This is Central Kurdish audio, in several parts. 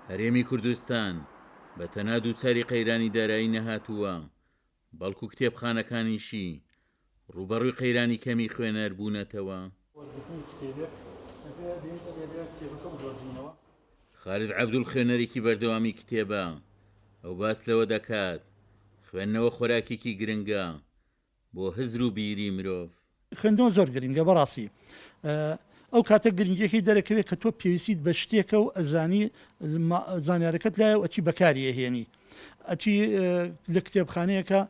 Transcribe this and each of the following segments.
هەرێمی کوردستان بە تەنها دووچاری قەیرانی دارایی نەهاتووە، بەڵکو کتێبخانەکانیشی ڕوبەڕووی قەیرانی کەمی خوێنەر بوونەتەوە. خالید عەبدوڵ خوێنەرێکی بەردەوامی کتێبە، ئەو باس لەوە دەکات خوێندنەوە خۆراکێکی گرنگە بۆ هزر و بیری مرۆڤ. خوێندنەوە زۆر گرنگە بەڕاستی. ئەو کاتە گرنگیەکەی دەرەکەوێت کە تۆ پێویستیت بە شتێکە و ئەزانی زانیارەکەت لایە ئەچی بەکاری ئەهێنی، ئەچی لە کتێبخانەیەەکە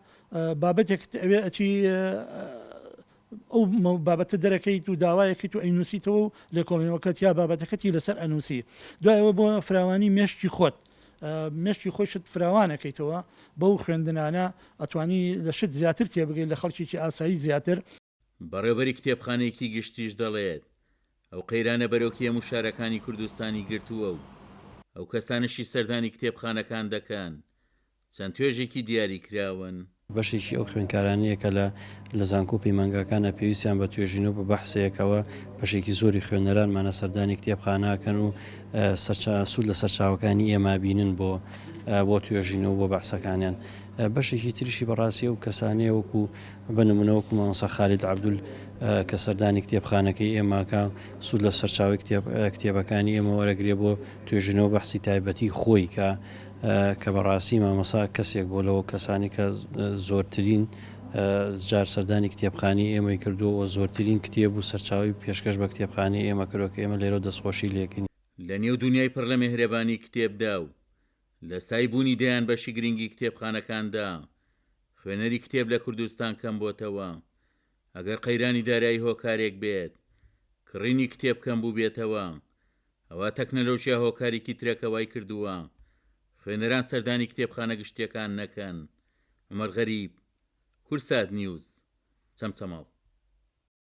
بابەتێکت ئەوێ ئەچی ئەو بابەتە دەرەکەیت و داوایەکەیت و ئەینوسیتەوە و لە کۆڵینەوەکەت یا بابەتەکەتی لەسەر ئەنووسی، دوایەوە بۆ فراوانی مێشتی خۆت مێشتی خۆشت فراوانەکەیتەوە بەو خوێندنانە ئەتوانی لە شت زیاتر تێبگەیت لە خەڵکیی ئاسایی زیاتر. بەڕێوەبەری کتێبخانەیەکی گشتیش دەڵێت ئەو قەیرانە بەرەوکی هەموو شارەکانی کوردستانی گرتووە و ئەو کەسانشی سەردانی کتێبخانەکان دەکەن چەند توێژێکی دیاری کراون. بەشێکی ئەو خوێنکارانەیەکە لە زانکۆ پەیمانگاکانە پێویستیان بە توێژینەوە بە بەحسەیەکەوە بەشێکی زۆری خوێنەرانمانە سەردانی کتێبخانەکەن و سوود لە سەرچاوەکانی ئێمە بینن بۆ توێژینەوە بۆ بەحسەکانیان. بەشێکی تریشی بەڕاستی و کەسانەیە وەکو بنمونەوەکو مامۆستا خالید عەبدوڵ کە سەردانی کتێبخانەکەی ئێماکە سوود لە سەرچاوی کتێبەکانی ئێمە وەرەگرێ بۆ توێژینەوە بەحسی تایبەتی خۆی کە بەڕاستی مامۆستا کەسێک بۆ لەوە کەسانی کە زۆرترین جار سەردانی کتێبخانی ئێمەی کردووە زۆرترین کتێب و سەرچاوی پێشکەش بە کتێبخانی ئێمە کردووە کە ئێمە لێرە دەستخۆشی لێکین. لە نێو دنیای پڕ لە مێهرەبانی کتێبدا و لە سایبوونی دەیان بەشی گرنگی کتێبخانەکاندا خوێنەری کتێب لە کوردستان کەم بۆتەوە. ئەگەر قەیرانی دارایی هۆکارێک بێت کڕینی کتێب کەم بوو بێتەوە، ئەوە تەکنەلۆژیا هۆکارێکی ترەکەوای کردووە خوێنەران سەردانی کتێبخانە گشتیەکان نەکەن. عومەر غەریب، کورسات نیوز، چەمچەماڵ.